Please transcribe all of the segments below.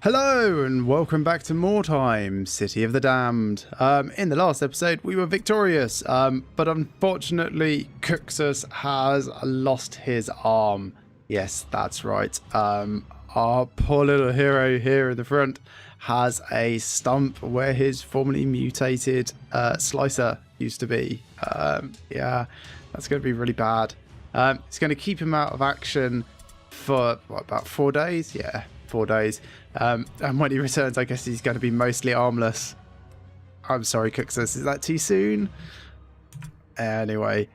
Hello and welcome back to Mordheim, City of the Damned. In the last episode we were victorious, but unfortunately Cuxus has lost his arm. Yes, that's right. Our poor little hero here in the front has a stump where his formerly mutated slicer used to be. Yeah, that's going to be really bad. It's going to keep him out of action for what, about 4 days? Yeah, 4 days. And when he returns, I guess he's going to be mostly armless. I'm sorry, Cuxus, is that too soon? Anyway,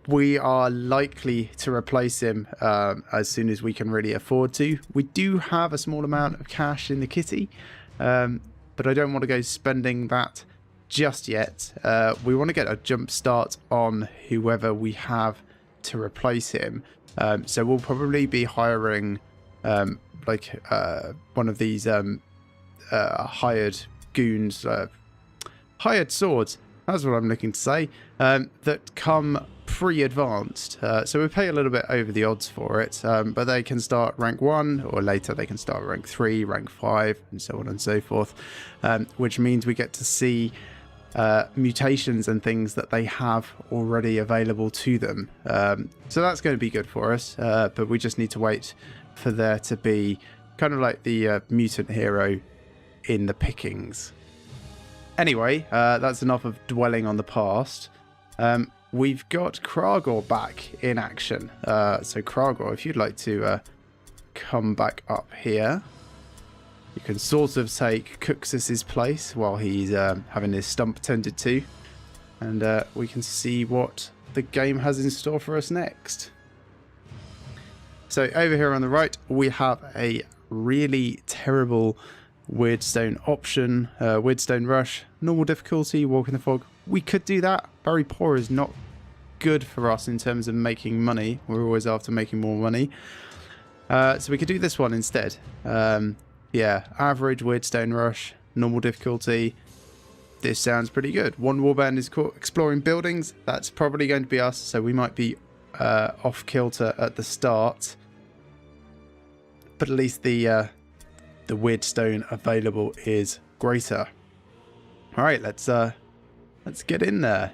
we are likely to replace him as soon as we can really afford to. We do have a small amount of cash in the kitty, but I don't want to go spending that just yet. We want to get a jump start on whoever we have to replace him. So we'll probably be hiring one of these hired goons, hired swords, that's what I'm looking to say, that come pre-advanced. So we pay a little bit over the odds for it, but they can start rank 1, or later they can start rank 3, rank 5, and so on and so forth, which means we get to see mutations and things that they have already available to them. So that's going to be good for us, but we just need to wait for there to be kind of like the mutant hero in the pickings. Anyway, that's enough of dwelling on the past. We've got Kragor back in action. So Kragor, if you'd like to come back up here, you can sort of take Cuxus's place while he's having his stump tended to, and we can see what the game has in store for us next. So over here on the right, we have a really terrible Weirdstone option. Weirdstone Rush, normal difficulty, Walk in the Fog. We could do that. Very poor is not good for us in terms of making money. We're always after making more money. So we could do this one instead. Yeah, average Weirdstone Rush, normal difficulty. This sounds pretty good. One Warband is exploring buildings. That's probably going to be us, so we might be off kilter at the start. But at least the Weirdstone available is greater. All right, let's get in there.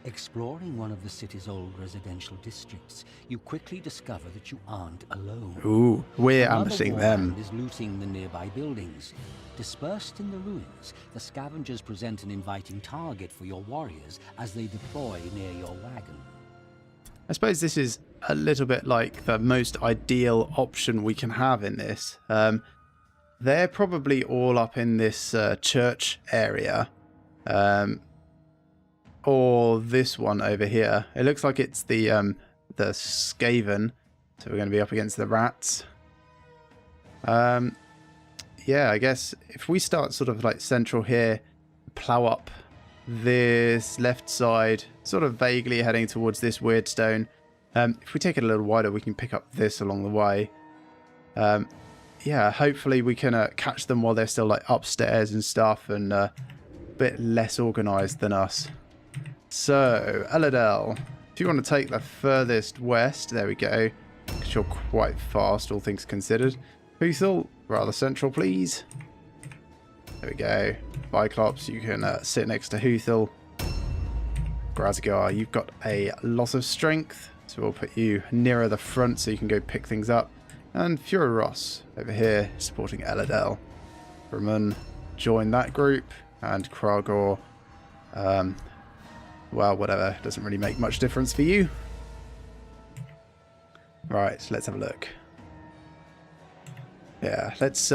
Exploring one of the city's old residential districts, you quickly discover that you aren't alone. Ooh, we're Another ambushing Warband them. is looting the nearby buildings. Dispersed in the ruins, the scavengers present an inviting target for your warriors as they deploy near your wagon. I suppose this is a little bit like the most ideal option we can have in this. They're probably all up in this church area. Or this one over here. It looks like it's the Skaven. So we're going to be up against the rats. Yeah, I guess if we start sort of like central here, plow up this left side, sort of vaguely heading towards this Weirdstone. If we take it a little wider, we can pick up this along the way. Yeah, hopefully we can catch them while they're still like upstairs and stuff, and a bit less organised than us. So, Eladel, if you want to take the furthest west, there we go, because you're quite fast, all things considered. Huthel, rather central, please. There we go. Viclops, you can sit next to Huthel. Grazgar, you've got a lot of strength, so we'll put you nearer the front so you can go pick things up. And Furoros, over here, supporting Eladel. Ramun, join that group, and Kragor, well, whatever, doesn't really make much difference for you. Right, let's have a look. Yeah, let's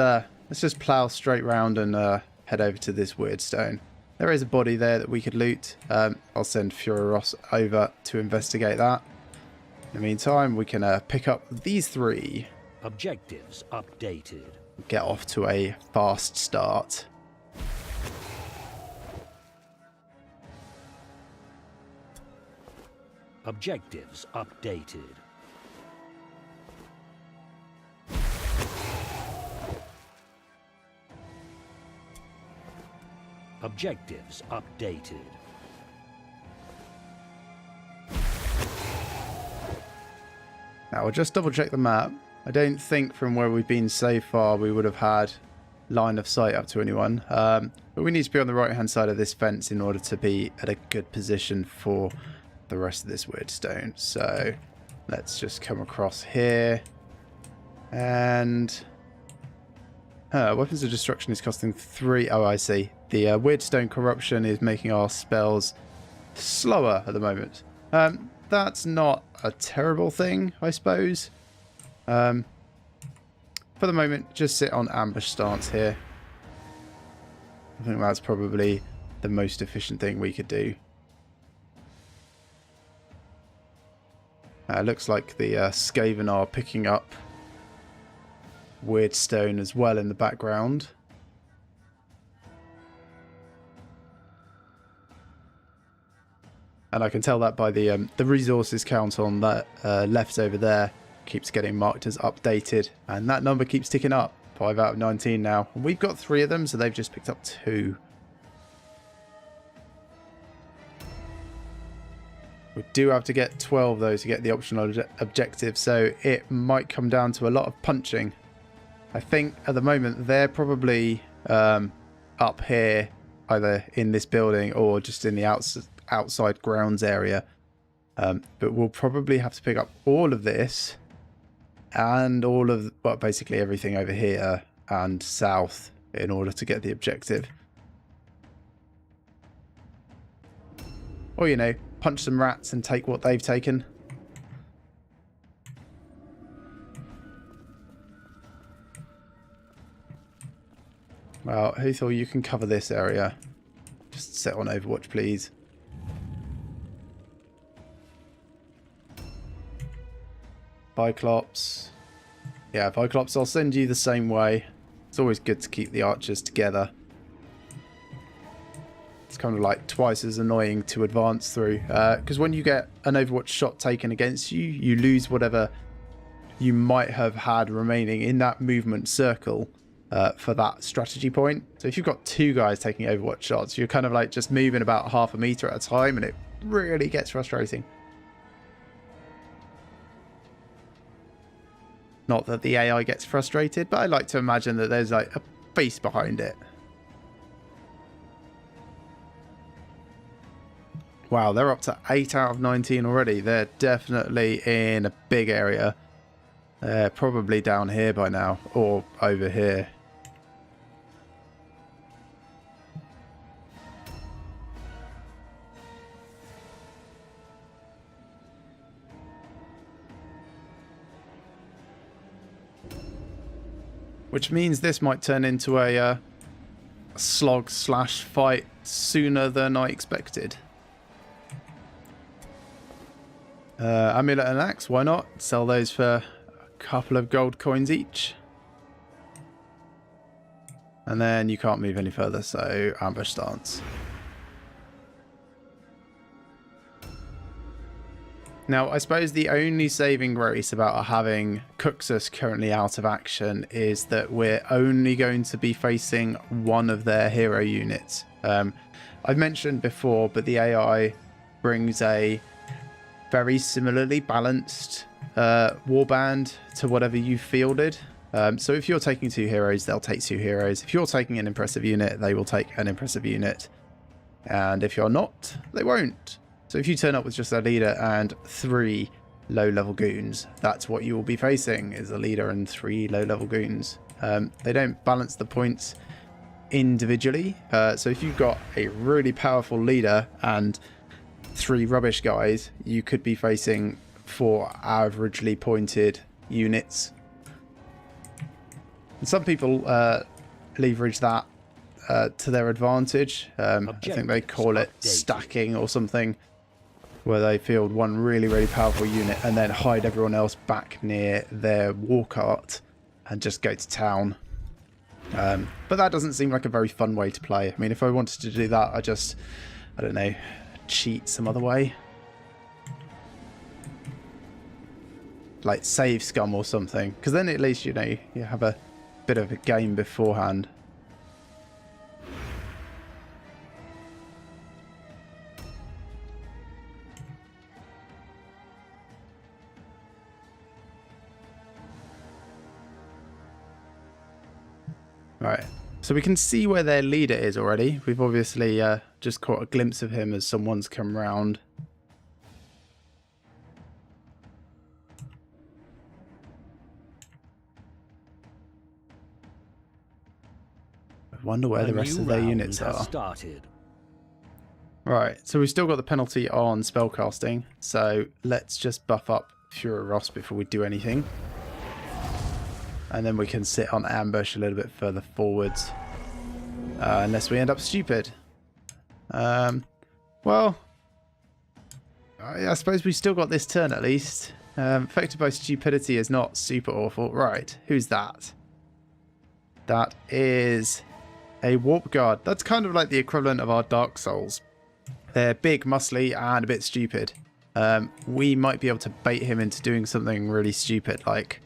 just plow straight round and head over to this Weirdstone. There is a body there that we could loot. I'll send Furoros over to investigate that. In the meantime, we can pick up these 3. Objectives updated. Get off to a fast start. Objectives updated. Objectives updated. Now we'll just double check the map. I don't think from where we've been so far we would have had line of sight up to anyone. But we need to be on the right-hand side of this fence in order to be at a good position for the rest of this weird stone. So let's just come across here. And weapons of destruction is costing 3. Oh, I see. The weird stone corruption is making our spells slower at the moment. That's not a terrible thing, I suppose. For the moment, just sit on ambush stance here. I think that's probably the most efficient thing we could do. Looks like the Skaven are picking up weird stone as well in the background. And I can tell that by the resources count on that left over there keeps getting marked as updated, and that number keeps ticking up. 5 out of 19 now. And we've got 3 of them, so they've just picked up 2. We do have to get 12 though to get the optional objective, so it might come down to a lot of punching. I think at the moment they're probably up here, either in this building or just in the outside grounds area. But we'll probably have to pick up all of this and all of, well, basically everything over here and south in order to get the objective. Or, you know, punch some rats and take what they've taken. Well, Huthor, you can cover this area. Just set on Overwatch, please. Viclops. Yeah, Viclops, I'll send you the same way. It's always good to keep the archers together. It's kind of like twice as annoying to advance through. Because when you get an Overwatch shot taken against you, you lose whatever you might have had remaining in that movement circle for that strategy point. So if you've got 2 guys taking Overwatch shots, you're kind of like just moving about half a meter at a time, and it really gets frustrating. Not that the AI gets frustrated, but I like to imagine that there's like a face behind it. Wow, they're up to 8 out of 19 already. They're definitely in a big area. They're probably down here by now, or over here. Which means this might turn into a slog slash fight sooner than I expected. Amulet and axe, why not? Sell those for a couple of gold coins each. And then you can't move any further, so ambush stance. Now, I suppose the only saving grace about having Cuxus currently out of action is that we're only going to be facing one of their hero units. I've mentioned before, but the AI brings a very similarly balanced warband to whatever you fielded. So if you're taking 2 heroes, they'll take 2 heroes. If you're taking an impressive unit, they will take an impressive unit. And if you're not, they won't. So if you turn up with just a leader and 3 low-level goons, that's what you will be facing, is a leader and 3 low-level goons. They don't balance the points individually. So if you've got a really powerful leader and 3 rubbish guys, you could be facing 4 averagely pointed units. And some people leverage that to their advantage. I think they call it stacking or something, where they field one really, really powerful unit and then hide everyone else back near their war cart and just go to town. But that doesn't seem like a very fun way to play. I mean, if I wanted to do that, I don't know, cheat some other way. Like save scum or something. Because then at least, you know, you have a bit of a game beforehand. Right. So we can see where their leader is already. We've obviously just caught a glimpse of him as someone's come round. I wonder where the rest of their units are. Started. Right, so we've still got the penalty on spellcasting, so let's just buff up Fury Ross before we do anything. And then we can sit on ambush a little bit further forwards. Unless we end up stupid. Well, I suppose we still got this turn at least. Affected by stupidity is not super awful. Right, who's that? That is a Warp Guard. That's kind of like the equivalent of our Dark Souls. They're big, muscly, and a bit stupid. We might be able to bait him into doing something really stupid, like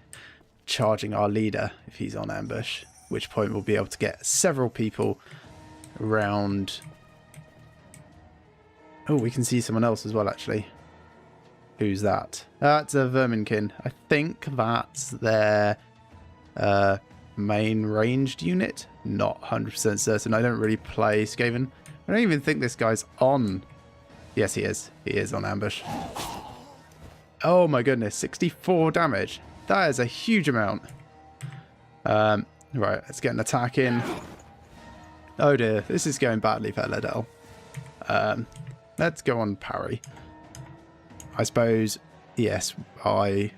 charging our leader if he's on ambush. At which point we'll be able to get several people around. Oh, we can see someone else as well, actually. Who's that? That's a Verminkin. I think that's their main ranged unit. Not 100% certain. I don't really play Skaven. I don't even think this guy's on. Yes, he is. He is on ambush. Oh my goodness, 64 damage. That is a huge amount. Right, let's get an attack in. Oh dear, this is going badly for Eladel. Let's go on parry. I suppose, yes, I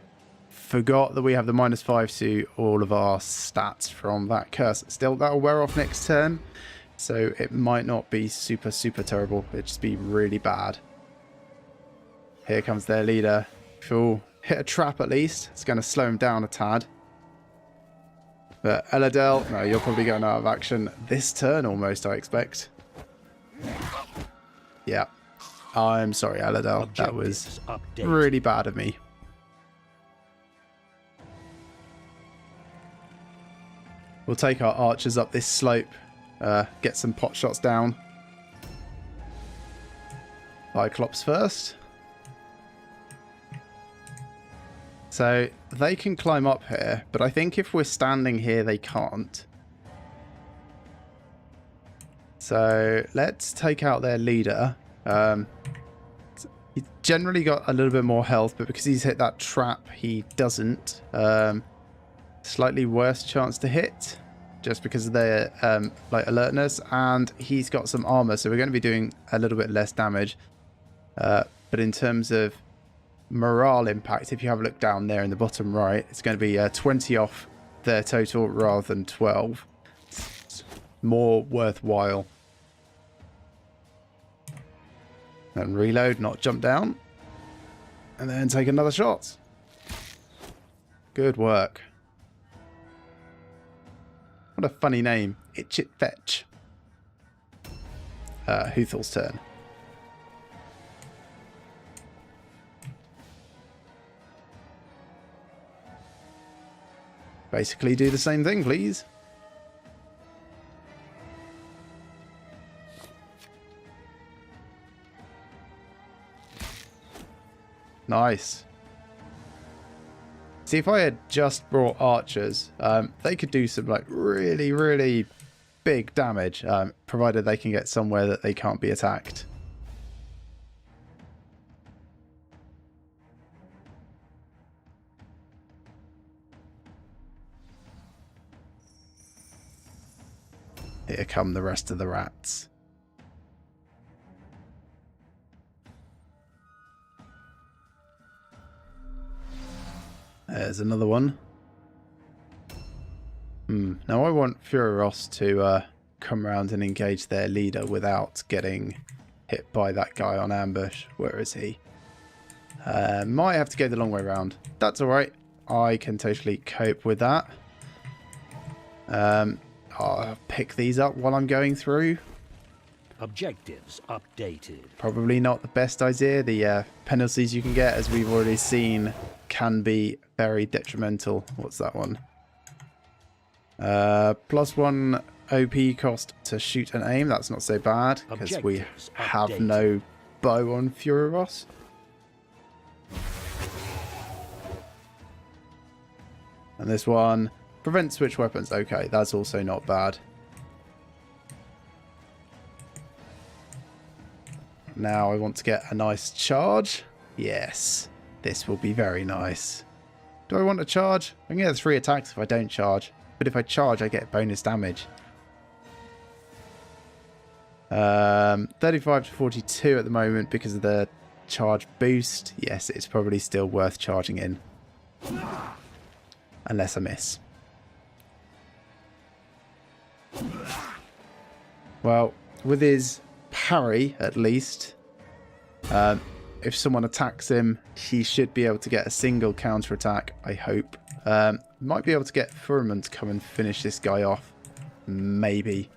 forgot that we have the -5 to all of our stats from that curse. Still, that'll wear off next turn. So it might not be super, super terrible. It'd just be really bad. Here comes their leader. If we'll hit a trap at least, it's going to slow him down a tad. But Eladel, no, you're probably going out of action this turn almost, I expect. Yeah. I'm sorry, Eladel. That was really bad of me. We'll take our archers up this slope. Get some pot shots down. Cyclops first. So they can climb up here, but I think if we're standing here, they can't. So let's take out their leader. He's generally got a little bit more health, but because he's hit that trap, he doesn't. Slightly worse chance to hit, just because of their like alertness, and he's got some armor, so we're going to be doing a little bit less damage. But in terms of morale impact, if you have a look down there in the bottom right, it's going to be 20 off their total rather than 12. It's more worthwhile. Then reload, not jump down, and then take another shot. Good work. What a funny name. Itch It Fetch. Huthal's turn. Basically do the same thing, please. Nice. See, if I had just brought archers, they could do some like really, really big damage, provided they can get somewhere that they can't be attacked. Here come the rest of the rats. There's another one. Now I want Furos to come around and engage their leader without getting hit by that guy on ambush. Where is he? Might have to go the long way around. That's alright. I can totally cope with that. I'll pick these up while I'm going through. Objectives updated. Probably not the best idea. The penalties you can get, as we've already seen, can be very detrimental. What's that one? +1 OP cost to shoot and aim. That's not so bad, because we have no bow on Furos. And this one, Prevent switch weapons. Okay, that's also not bad. Now I want to get a nice charge. Yes, this will be very nice. Do I want to charge? I can get 3 attacks if I don't charge. But if I charge, I get bonus damage. 35 to 42 at the moment because of the charge boost. Yes, it's probably still worth charging in. Unless I miss. Well, with his parry, at least, if someone attacks him, he should be able to get a single counterattack, I hope. Might be able to get Furman to come and finish this guy off. Maybe.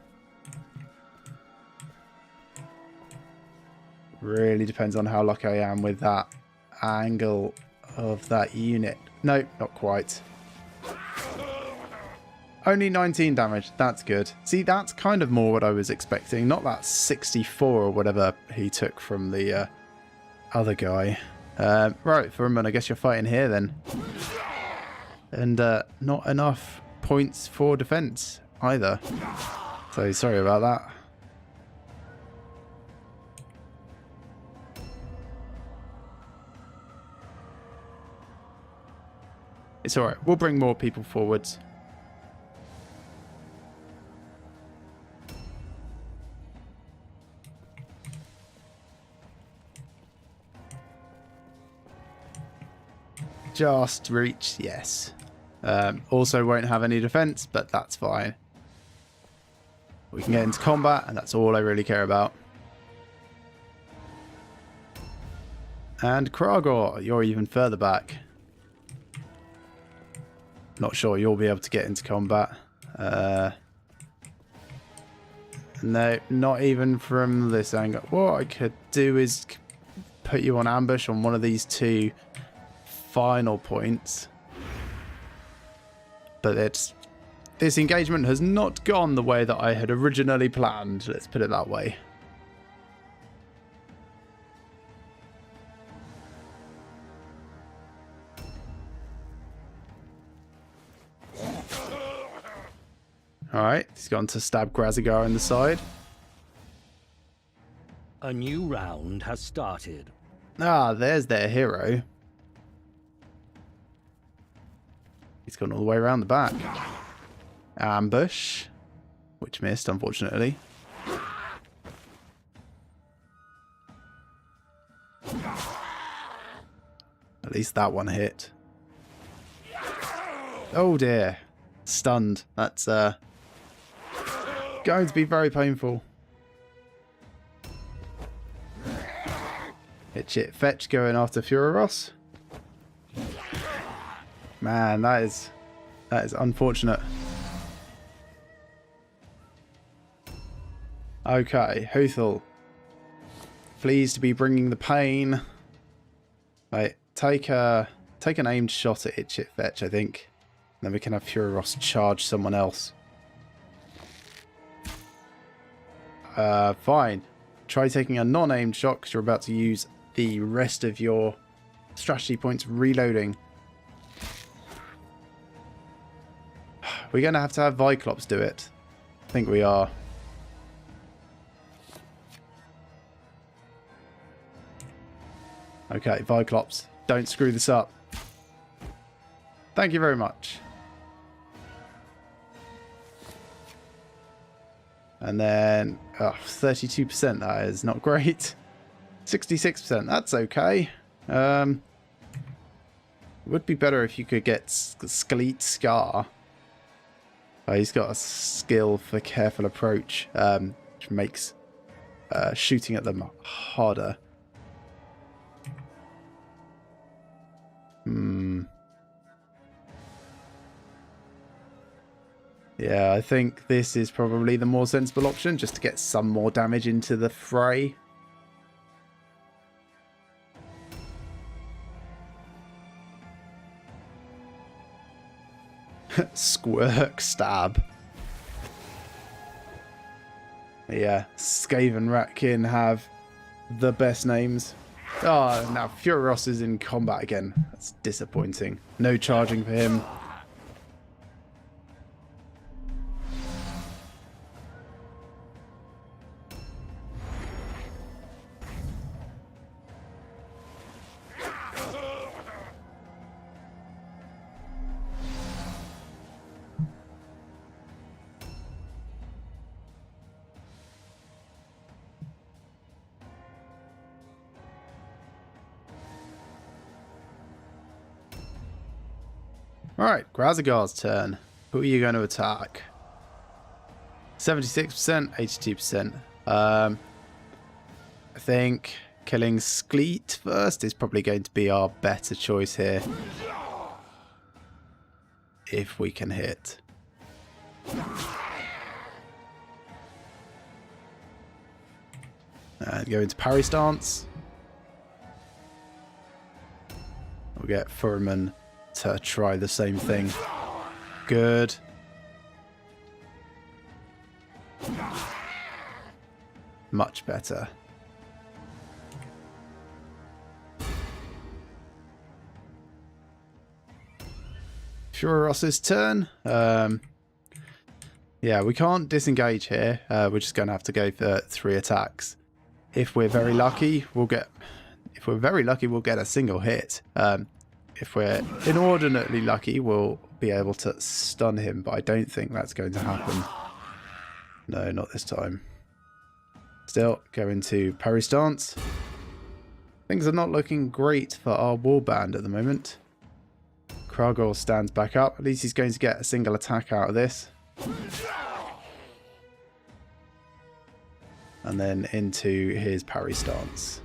Really depends on how lucky I am with that angle of that unit. No, not quite. Only 19 damage. That's good. See, that's kind of more what I was expecting. Not that 64 or whatever he took from the other guy. Right, Furman, I guess you're fighting here then. And not enough points for defense either. So sorry about that. It's alright. We'll bring more people forwards. Just reach, yes. Also won't have any defense, but that's fine. We can get into combat, and that's all I really care about. And Kragor, you're even further back. Not sure you'll be able to get into combat. No, not even from this angle. What I could do is put you on ambush on one of these 2 final points. But this engagement has not gone the way that I had originally planned. Let's put it that way. Alright, he's gone to stab Grazigar in the side. A new round has started. Ah, there's their hero. He's gone all the way around the back. Ambush. Which missed, unfortunately. At least that one hit. Oh dear. Stunned. That's going to be very painful. Hit shit fetch going after Furoros. Man, that is unfortunate. Okay, Huthel. Pleased to be bringing the pain. Right, take an aimed shot at Itchit Fetch, I think. Then we can have Furoros charge someone else. Fine. Try taking a non-aimed shot because you're about to use the rest of your strategy points reloading. We're going to have Viclops do it. I think we are. Okay, Viclops, don't screw this up. Thank you very much. And then 32%, that is not great. 66%, that's okay. Would be better if you could get Skeleet Scar. He's got a skill for careful approach, which makes shooting at them harder. Yeah, I think this is probably the more sensible option, just to get some more damage into the fray. Squirk stab. Yeah, Skaven Ratkin have the best names. Oh, now Furoros is in combat again. That's disappointing. No charging for him. Alright, Grazigar's turn. Who are you going to attack? 76%, 82%. I think killing Skleet first is probably going to be our better choice here. If we can hit. And go into parry stance. We'll get Furman to try the same thing. Good. Much better. Furoros's turn. Yeah, we can't disengage here. We're just going to have to go for 3 attacks. If we're very lucky, we'll get. If we're very lucky, we'll get a single hit. If we're inordinately lucky, we'll be able to stun him. But I don't think that's going to happen. No, not this time. Still, go into parry stance. Things are not looking great for our warband at the moment. Kragor stands back up. At least he's going to get a single attack out of this. And then into his parry stance.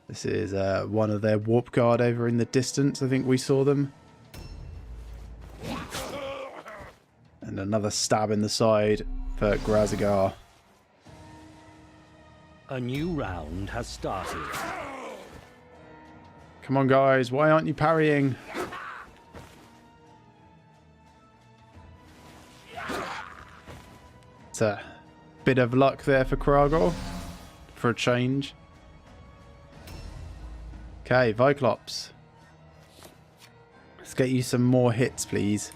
This is one of their warp guard over in the distance. I think we saw them. And another stab in the side for Grazigar. A new round has started. Come on, guys. Why aren't you parrying? It's a bit of luck there for Kragor. For a change. Okay, Viclops. Let's get you some more hits, please.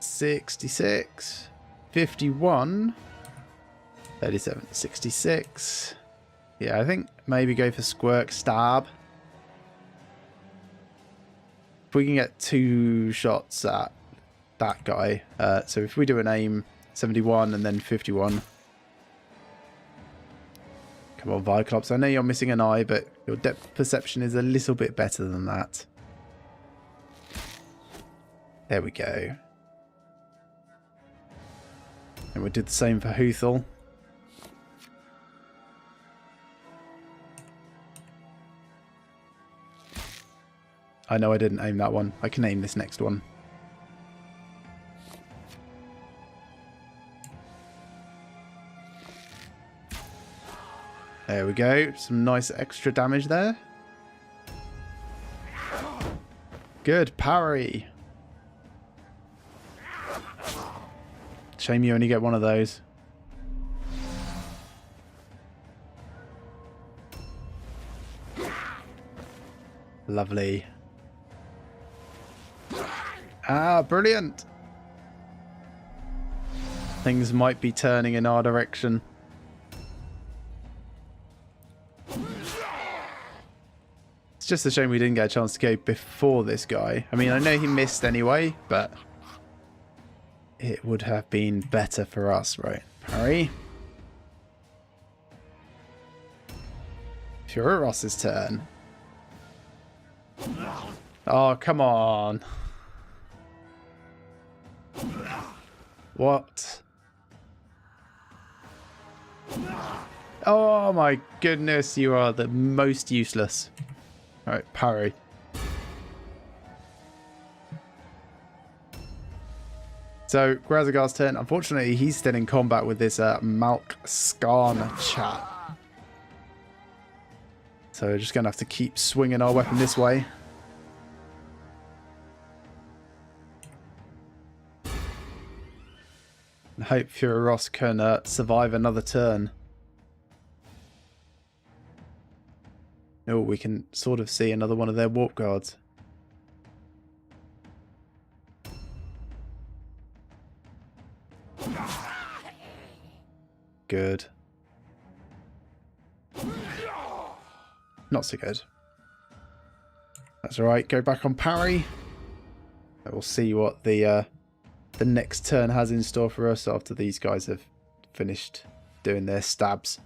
66. 51. 37. 66. Yeah, I think maybe go for Squirk Stab. If we can get 2 shots at that guy. So if we do an aim, 71 and then 51. Come on, Viclops. I know you're missing an eye, but your depth perception is a little bit better than that. There we go. And we'll do the same for Huthel. I know I didn't aim that one. I can aim this next one. There we go. Some nice extra damage there. Good parry. Shame you only get one of those. Lovely. Ah, brilliant. Things might be turning in our direction. It's just a shame we didn't get a chance to go before this guy. I mean, I know he missed anyway, but it would have been better for us, right? Parry. Furoros's turn. Oh, come on. What? Oh my goodness, you are the most useless. Alright, parry. So, Grazigar's turn. Unfortunately, he's still in combat with this Malk Skarn chat. So we're just going to have to keep swinging our weapon this way. And hope Furoros can survive another turn. Oh, we can sort of see another one of their warp guards. Good. Not so good. That's alright. Go back on parry. We'll see what the next turn has in store for us after these guys have finished doing their stabs.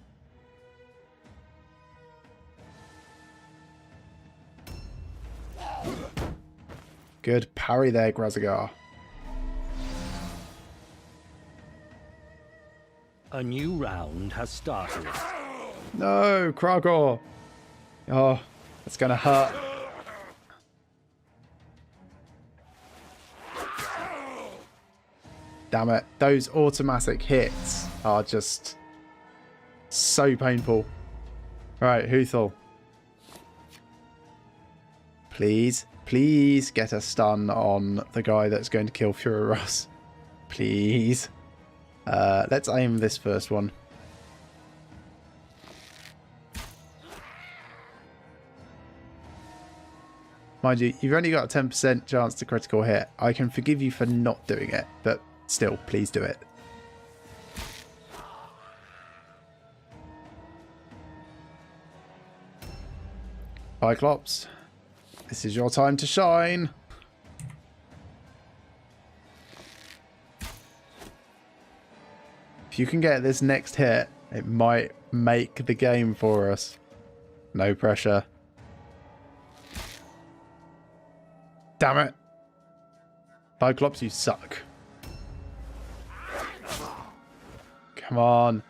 Good parry there, Grazigar. A new round has started. No, Kragor. Oh, that's going to hurt. Damn it. Those automatic hits are just so painful. Right, Huthel. Please, please get a stun on the guy that's going to kill Furoros. Please. Let's aim this first one. Mind you, you've only got a 10% chance to critical hit. I can forgive you for not doing it, but still, please do it. Cyclops, this is your time to shine. If you can get this next hit, it might make the game for us. No pressure. Damn it. Cyclops, you suck. Come on.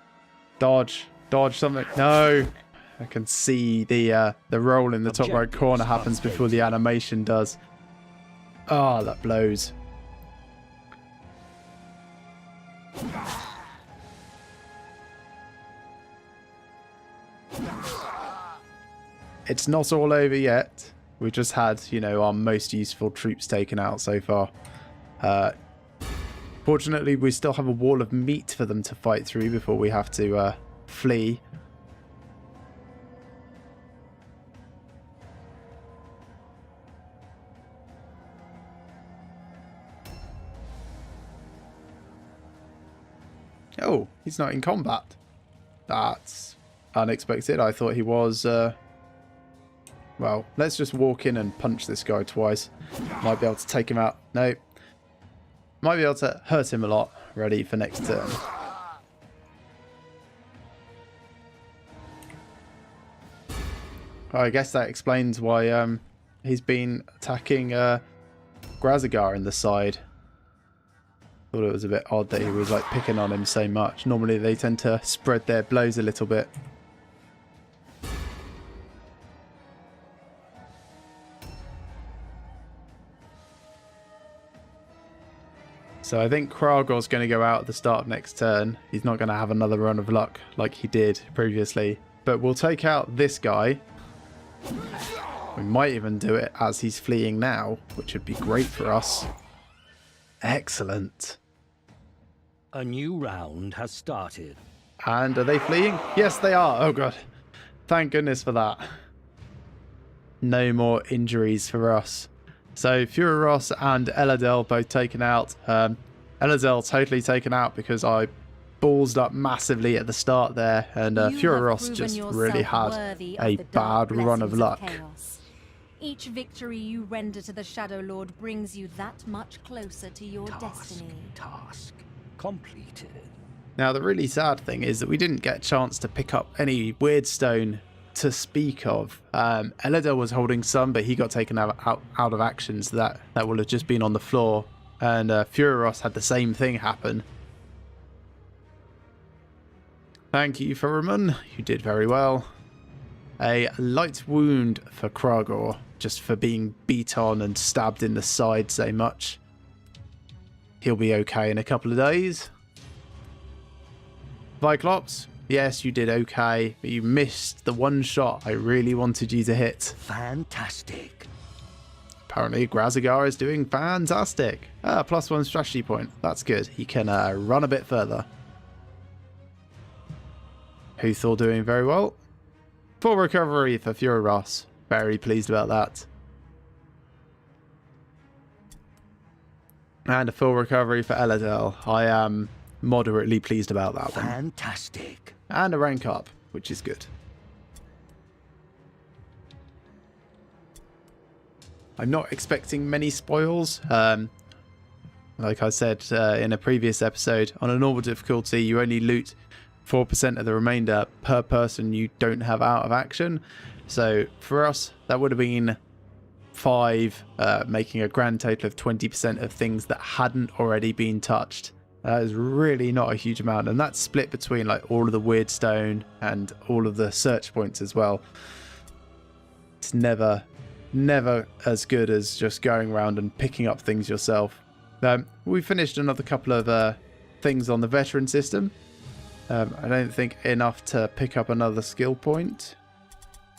Dodge. Dodge something. No. I can see the roll in the top right corner happens before the animation does. Oh, that blows. It's not all over yet. We just had, you know, our most useful troops taken out so far. Fortunately, we still have a wall of meat for them to fight through before we have to flee. Oh, he's not in combat. That's unexpected. I thought he was... Well, let's just walk in and punch this guy twice. Might be able to take him out. No. Might be able to hurt him a lot. Ready for next turn. I guess that explains why he's been attacking Grazigar in the side. Thought it was a bit odd that he was like picking on him so much. Normally they tend to spread their blows a little bit. So I think Kragor's going to go out at the start of next turn. He's not going to have another run of luck like he did previously. But we'll take out this guy. We might even do it as he's fleeing now, which would be great for us. Excellent. A new round has started. And are they fleeing? Yes, they are. Oh, God. Thank goodness for that. No more injuries for us. So Furoros and Eladel both taken out. Eladel totally taken out because I ballsed up massively at the start there. And Furoros just really had a bad run of luck. Each victory you render to the Shadow Lord brings you that much closer to your destiny. Task completed. Now, the really sad thing is that we didn't get a chance to pick up any Weirdstone to speak of. Eladel was holding some, but he got taken out of action, so that will have just been on the floor. And Furoros had the same thing happen. Thank you, Furuman. You did very well. A light wound for Kragor, just for being beat on and stabbed in the side so much. He'll be okay in a couple of days. Cyclops, yes, you did okay, but you missed the one shot I really wanted you to hit. Fantastic. Apparently, Grazigar is doing fantastic. +1 strategy point. That's good. He can run a bit further. Huthor doing very well. Full recovery for Furoros. Very pleased about that. And a full recovery for Eladel. I am moderately pleased about that one. Fantastic. And a rank up, which is good. I'm not expecting many spoils. Like I said in a previous episode, on a normal difficulty, you only loot 4% of the remainder per person you don't have out of action. So for us, that would have been 5, making a grand total of 20% of things that hadn't already been touched. That is really not a huge amount, and that's split between like all of the weird stone and all of the search points as well. It's never as good as just going around and picking up things yourself. We finished another couple of things on the veteran system. I don't think enough to pick up another skill point.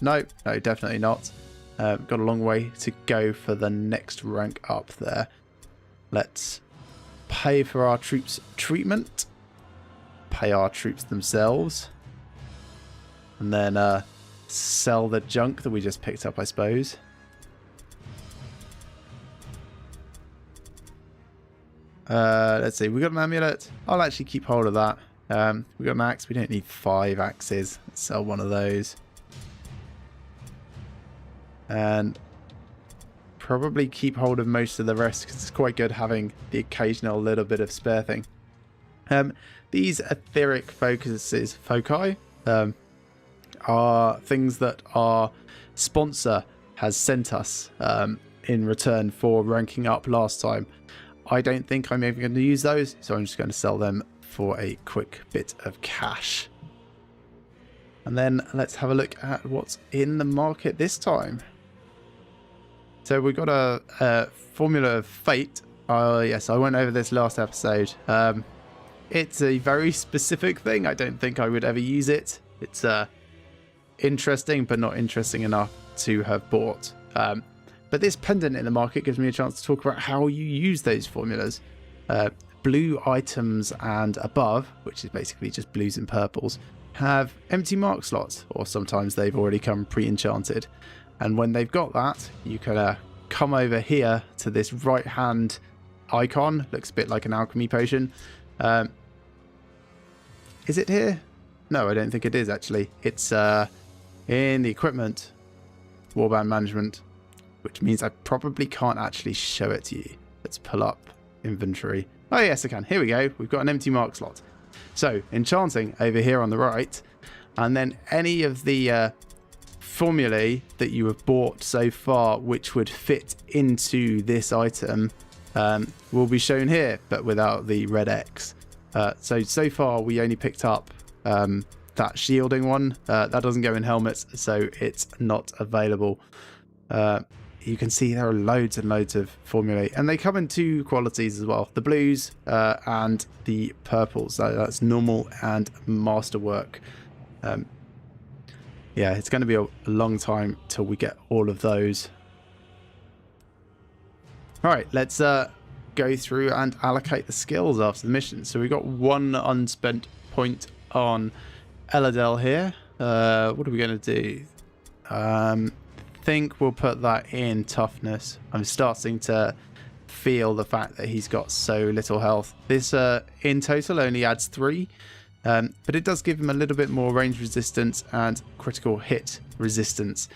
No, definitely not. Got a long way to go for the next rank up there. Let's pay for our troops' treatment, pay our troops themselves, and then sell the junk that we just picked up, I suppose. Let's see, we got an amulet. I'll actually keep hold of that. We got an axe. We don't need 5 axes. Let's sell one of those. And probably keep hold of most of the rest, because it's quite good having the occasional little bit of spare thing. These etheric foci are things that our sponsor has sent us in return for ranking up last time. I don't think I'm even going to use those, so I'm just going to sell them for a quick bit of cash. And then let's have a look at what's in the market this time. So we've got a formula of fate. Yes, I went over this last episode. It's a very specific thing. I don't think I would ever use it. It's interesting, but not interesting enough to have bought. But this pendant in the market gives me a chance to talk about how you use those formulas. Blue items and above, which is basically just blues and purples, have empty mark slots, or sometimes they've already come pre-enchanted. And when they've got that, you can come over here to this right hand icon. Looks a bit like an alchemy potion. Is it here? No, I don't think it is actually. It's in the equipment, Warband management, which means I probably can't actually show it to you. Let's pull up inventory. Oh yes, I can. Here we go. We've got an empty mark slot. So enchanting over here on the right, and then any of the formulae that you have bought so far which would fit into this item will be shown here, but without the red X. So far we only picked up that shielding one. That doesn't go in helmets, so it's not available. You can see there are loads and loads of formulae, and they come in 2 qualities as well, the blues and the purples. So that's normal and masterwork. Yeah, it's going to be a long time till we get all of those. All right, let's go through and allocate the skills after the mission. So we've got 1 unspent point on Eladel here. What are we going to do? I think we'll put that in toughness. I'm starting to feel the fact that he's got so little health. This in total only adds 3, but it does give him a little bit more range resistance and critical hit resistance,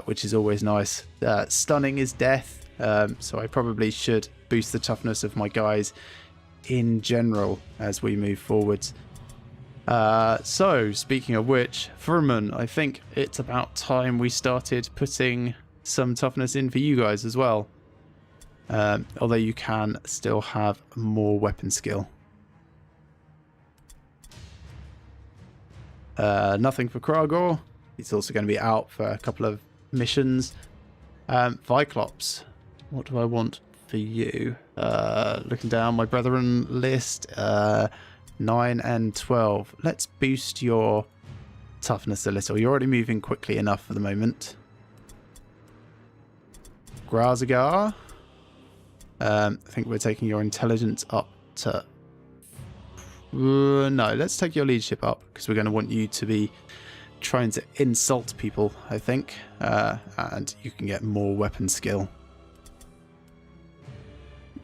which is always nice. Stunning is death, so I probably should boost the toughness of my guys in general as we move forwards. So, speaking of which, Furman, I think it's about time we started putting some toughness in for you guys as well. Although you can still have more weapon skill. Nothing for Kragor. He's also going to be out for a couple of missions. Viclops, what do I want for you? Looking down my brethren list, 9 and 12. Let's boost your toughness a little. You're already moving quickly enough for the moment. Grazigar. I think we're taking your intelligence up to... no, let's take your leadership up, because we're going to want you to be trying to insult people, I think. And you can get more weapon skill.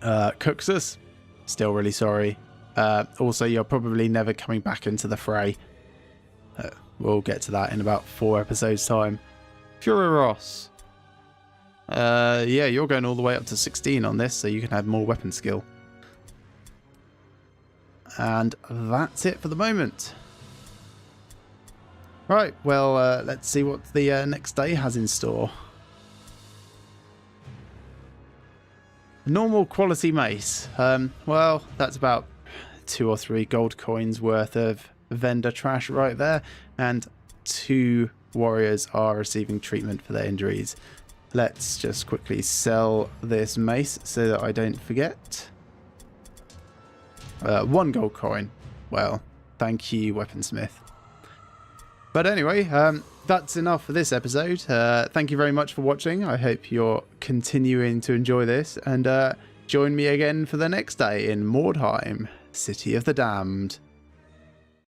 Cuxus, still really sorry. Also, you're probably never coming back into the fray. We'll get to that in about 4 episodes time. Furiros. Yeah, you're going all the way up to 16 on this, so you can have more weapon skill. And that's it for the moment. Right, well, let's see what the next day has in store. Normal quality mace. Well, that's about 2 or 3 gold coins worth of vendor trash right there. And 2 warriors are receiving treatment for their injuries. Let's just quickly sell this mace so that I don't forget. 1 gold coin. Well, thank you, weaponsmith. But anyway, that's enough for this episode. Thank you very much for watching. I hope you're continuing to enjoy this. And join me again for the next day in Mordheim, City of the Damned.